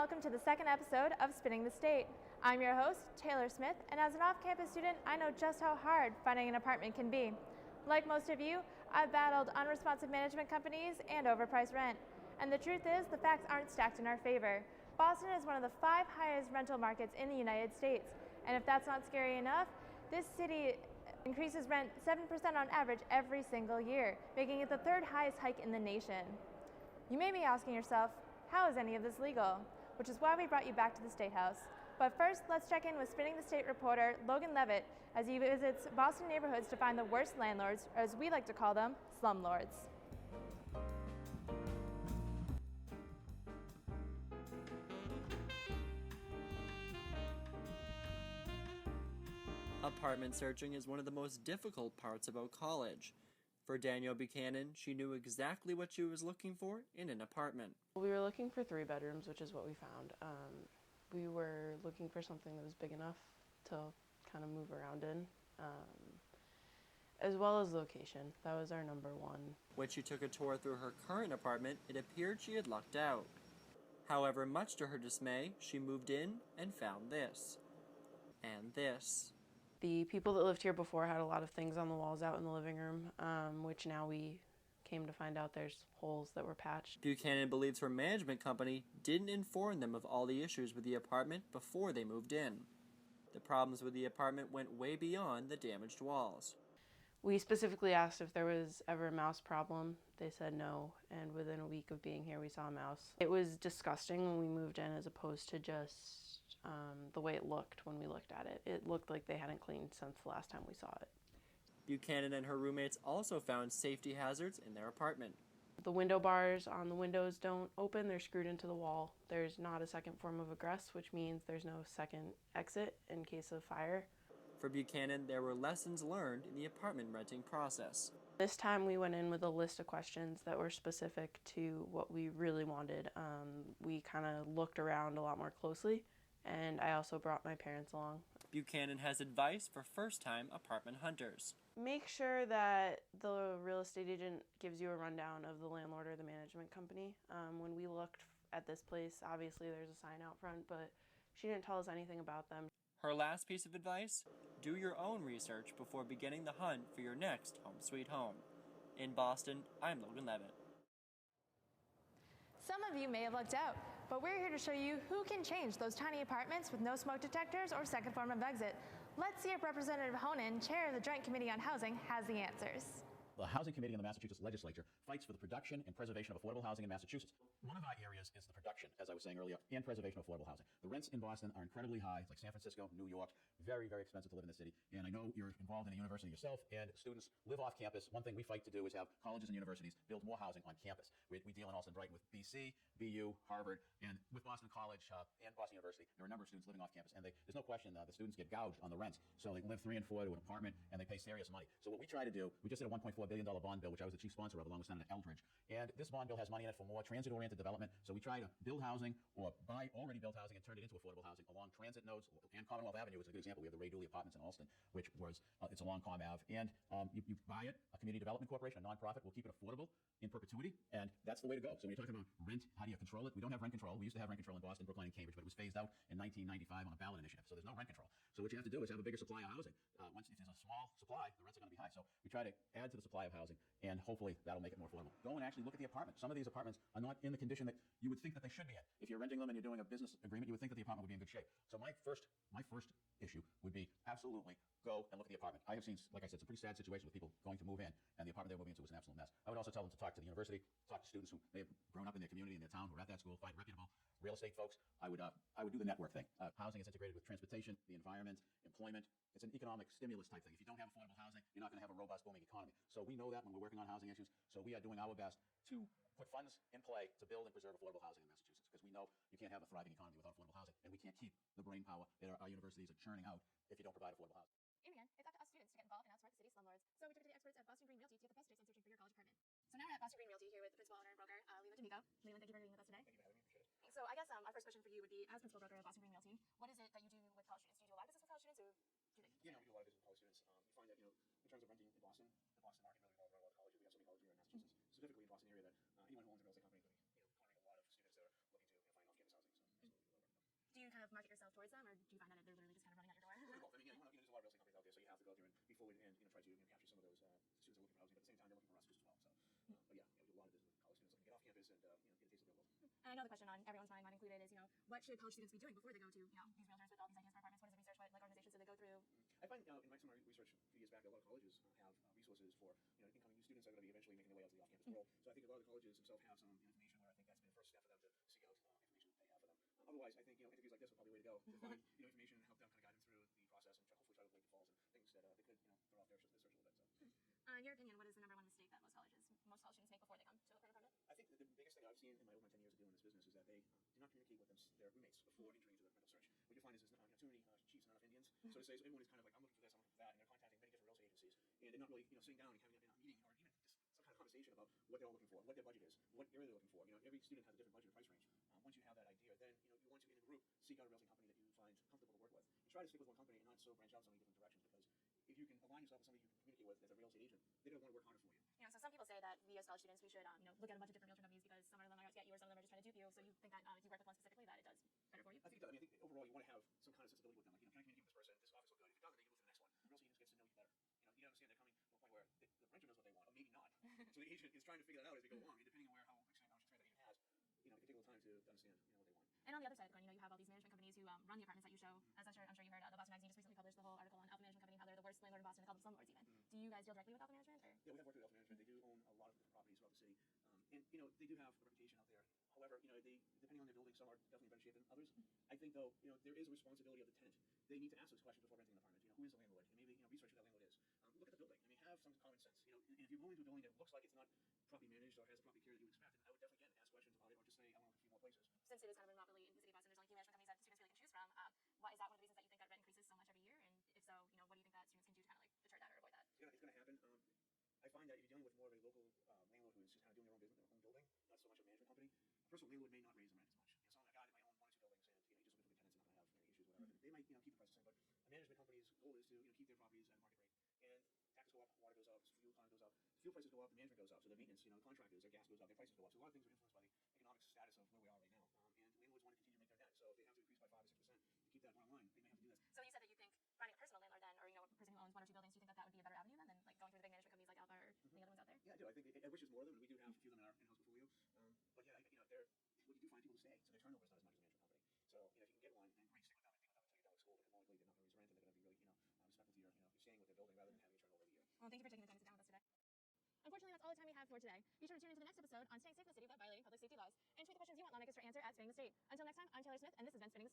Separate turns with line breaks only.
welcome to the second episode of Spinning the State. I'm your host, Taylor Smith, and as an off-campus student, I know just how hard finding an apartment can be. Like most of you, I've battled unresponsive management companies and overpriced rent. And the truth is, the facts aren't stacked in our favor. Boston is one of the 5 highest rental markets in the United States. And if that's not scary enough, this city increases rent 7% on average every single year, making it the 3rd highest hike in the nation. You may be asking yourself, how is any of this legal? Which is why we brought you back to the State House. But first, let's check in with Spinning the State reporter Logan Leavitt as he visits Boston neighborhoods to find the worst landlords, or as we like to call them, slumlords.
Apartment searching is one of the most difficult parts about college. For Danielle Buchanan, she knew exactly what she was looking for in an apartment.
We were looking for 3 bedrooms, which is what we found. We were looking for something that was big enough to kind of move around in, as well as location. That was our number one.
When she took a tour through her current apartment, it appeared she had lucked out. However, much to her dismay, she moved in and found this. And this.
The people that lived here before had a lot of things on the walls out in the living room, which now we came to find out there's holes that were patched.
Buchanan believes her management company didn't inform them of all the issues with the apartment before they moved in. The problems with the apartment went way beyond the damaged walls.
We specifically asked if there was ever a mouse problem. They said no, and within a week of being here we saw a mouse. It was disgusting when we moved in as opposed to just the way it looked when we looked at it. It looked like they hadn't cleaned since the last time we saw it.
Buchanan and her roommates also found safety hazards in their apartment.
The window bars on the windows don't open, they're screwed into the wall. There's not a second form of egress, which means there's no second exit in case of fire.
For Buchanan, there were lessons learned in the apartment renting process.
This time we went in with a list of questions that were specific to what we really wanted. We kind of looked around a lot more closely, and I also brought my parents along.
Buchanan has advice for first-time apartment hunters.
Make sure that the real estate agent gives you a rundown of the landlord or the management company. When we looked at this place, obviously there's a sign out front, but she didn't tell us anything about them.
Her last piece of advice? Do your own research before beginning the hunt for your next home sweet home. In Boston, I'm Logan Leavitt.
Some of you may have lucked out, but we're here to show you who can change those tiny apartments with no smoke detectors or second form of exit. Let's see if Representative Honan, chair of the Joint Committee on Housing, has the answers.
The Housing Committee in the Massachusetts Legislature fights for the production and preservation of affordable housing in Massachusetts. One of our areas is the production, as I was saying earlier, and preservation of affordable housing. The rents in Boston are incredibly high. It's like San Francisco, New York, very, very expensive to live in the city. And I know you're involved in a university yourself, and students live off campus. One thing we fight to do is have colleges and universities build more housing on campus. We deal in Austin Brighton with BC, BU, Harvard, and with Boston College and Boston University. There are a number of students living off campus, and there's no question the students get gouged on the rents. So they can live 3 and 4 to an apartment, and they pay serious money. So what we try to do, we just did a $1.4 billion bond bill, which I was the chief sponsor of, along with Senator Eldridge. And this bond bill has money in it for more transit-oriented development. So we try to build housing or buy already built housing and turn it into affordable housing along transit nodes. And Commonwealth Avenue is a good example. We have the Ray Dooley Apartments in Allston, which was, it's along Com Ave. And you buy it, a community development corporation, a nonprofit, will keep it affordable in perpetuity. And that's the way to go. So when you're talking about rent, how do you control it? We don't have rent control. We used to have rent control in Boston, Brookline, and Cambridge, but it was phased out in 1995 on a ballot initiative. So there's no rent control. So what you have to do is have a bigger supply of housing. If there's a small supply, the rents are going to be high. So we try to add to the supply of housing, and hopefully that'll make it more affordable. Go and actually look at the apartment. Some of these apartments are not in the condition that you would think that they should be in. If you're renting them and you're doing a business agreement, you would think that the apartment would be in good shape. So my first issue would be absolutely go and look at the apartment. I have seen, like I said, some pretty sad situations with people going to move in, and the apartment they're moving into was an absolute mess. I would also tell them to talk to the university, talk to students who may have grown up in their community, in their town, who are at that school, find reputable real estate folks. I would do the network thing. Housing is integrated with transportation, the environment, employment. It's an economic stimulus type thing. If you don't have affordable housing, you're not going to have a robust, booming economy. So we know that when we're working on housing issues. So we are doing our best to put funds in play to build and preserve affordable housing in Massachusetts, because we know you can't have a thriving economy without affordable housing, and we can't keep the brain power that our universities are churning out if you don't provide affordable housing.
In the end, it's up to us students to get involved and outsmart the city's slumlords. So we took it to the experts at Boston Green Realty to get the best tips on searching for your college apartment. So now we're at Boston Green Realty here with the principal owner and broker, Leavitt. Leland, thank you for being with us today.
Thank you for having me. Appreciate it.
So I guess our first question for you would be, as principal broker of Boston Green Realty, what is it that you do with college students? Do you do a lot of business with college students, or do they?
Yeah, we do a lot of business with college students. You find that, in terms of renting in Boston, the Boston market really revolves around a lot of colleges. We have so many colleges here in Massachusetts, specifically in Boston area, that anyone who owns a real estate company is going to be cornering a lot of students that are looking to find off-campus housing. So, absolutely.
market yourself towards them, or do you find that they're literally just kind of running at your door?
Both. I mean, there's a lot of real estate companies out there, so you have to go through and be forward and try to capture some of those students that are looking for housing. But at the same time, they're looking for us just as well. So, but yeah, we do a lot of business with college students looking to get off campus and get a taste of the real world.
And I know the question on everyone's mind, mine included, is what should college students be doing before they go to these realtors with all these ideas for apartments? What is the research? What organizations do they go through?
I find in some of my research a few years back, a lot of colleges have resources for incoming new students that are going to be eventually making their way out to the off-campus world. So I think a lot of the colleges themselves have some information where I think that's been the first step for them to seek out information that they have for them. Otherwise, I think interviews like this are probably the way to go to find information and help them kind of guide them through the process and hopefully try to avoid pitfalls and things that they could throw off their search a little bit. So.
In your opinion, what is the number one mistake that most college students make before they come to look for an apartment?
I think that the biggest thing I've seen in my over 10 years of doing this business is that they do not communicate with their roommates before entering into the rental search. What you find is there's too many chiefs and not enough Indians, so to say. So everyone is kind of like, I'm looking for this, I'm looking for that, and they're contacting many different real estate agencies, and they're not really sitting down and having a meeting or even just some kind of conversation about what they're all looking for, what their budget is, what area they're looking for. Every student has a different budget or price range. Once you have that idea, then you want to, in a group, seek out a real estate company that you find comfortable to work with. And try to stick with one company and not so branch out so many different directions, because if you can align yourself with somebody you can communicate with as a real estate agent, they're going to want to work harder for you.
So some people say that we as college students, we should look at a bunch of different realtor companies because some of them are out to get you or some of them are just trying to dupe you. So you think that if you work with one specifically, that it does better for you?
I think it does. I think overall you want to have some kind of sensibility with them. Like, can I communicate with this person? This office looks good. If it doesn't, then you move to the next one. The real estate agent gets to know you better. You understand they're coming to a point where the renter knows what they want, or maybe not. So the agent is trying to figure that out as we go along, and depending on how much experience that agent has, it can take a little time to understand what they want.
And on the other side of the coin, you have all these management companies who run the apartments that you show. As I'm sure you heard, the Boston Magazine just recently published the whole article on Alpha Management Company, how they're the worst landlord in Boston. They call them slumlords even. Do you guys deal directly with Alpha Management? Or?
Yeah, we have worked with Alpha Management. They do own a lot of different properties throughout the city, and they do have a reputation out there. However, they, depending on their building, some are definitely in better shape than others. I think, though, there is a responsibility of the tenant. They need to ask those questions before renting an apartment. Who is the landlord? And maybe research who that landlord is. Look at the building. I mean, have some common sense. And if you're going into a building that looks like it's not properly managed or has the proper care that you would expect, then I would definitely ask questions about it, or just say I want to look at a few more places.
Since it is kind of a monopoly in the city of Boston, there's only few management companies that students really can choose from. Why is that one of the reasons that you think that rent increases so much every year? And if so, what do you think that students can do to kind of deter that or avoid that?
It's going to happen. I find that if you're dealing with more of a local landlord who is just kind of doing their own business, their own building, not so much a management company, a personal landlord may not raise the rent as much. So a guy that might own one or two buildings and he just looking for tenants and not going to have issues, whatever. They might keep the price the same, but a management company's goal is to keep their properties at a market rate. And taxes go up, water goes up, fuel economy goes up, fuel prices go up, the management goes up, so the maintenance, contractors, their gas goes up, their prices go up. So a lot of things are influenced by the economic status of where we are right now. And landlords want to continue to make their net. So if they have to increase by 5 or 6% to keep that bottom line, they may have to do that.
So you said that you think finding a personal landlord then, or a person who owns one or two buildings, do you think that would be a better avenue then than going through the big management companies like Alpha or the other ones out there?
Yeah, I do. I think I wish there's more of them, and we do have a few of them in our in-house portfolio. But yeah, they're what you do find people to stay, so their turnover is not as much as a management company. So if you can get one, then great, stick with them and think with them until you're done with school. But economically, they're not going to raise rent, and they're going to be really respectful to your you're staying with their building rather than having a turnover every year.
Well, thank you for taking the time to sit down with us today. Unfortunately, that's all the time we have for today. Be sure to tune into the next episode on staying safe in the city without violating public safety laws, and tweet the questions you want lawmakers to answer at Spinning the State. Until next time, I'm Taylor Smith, and this has been Spinning the State.